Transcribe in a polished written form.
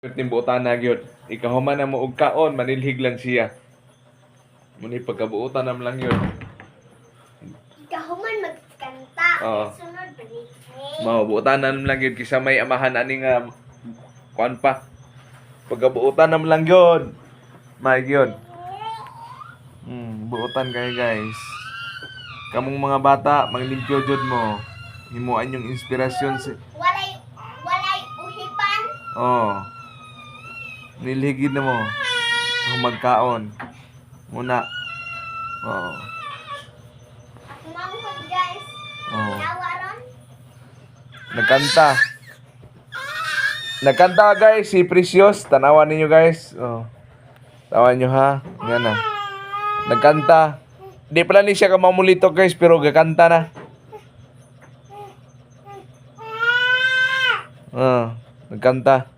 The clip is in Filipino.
Timbutan na gyud. Ikahuman na mo og kaon, manilhig lang siya. Muni pagkabuutan nam lang yun. Ikahuman magkanta. Oo. Sunod balik. Mao buutan nam lang yun kisa may amahan ani nga kuan pa. Pagkabuutan nam lang yun. May yun. Buutan kayo guys. Kamong mga bata, manglimpyo jud mo. Himuan yung inspirasyon si Walay uhipan. Oh. Nilhigid na mo. Magkaon. Muna. Oo. Manghod guys. Oo. Nawaron. Nagkanta. Nagkanta guys, si Precious. Tanawan ninyo guys. Oh. Tawan nyo ha. Yan na. Nagkanta. Di pala ni siya kamamulito guys, pero gakanta na. Nagkanta.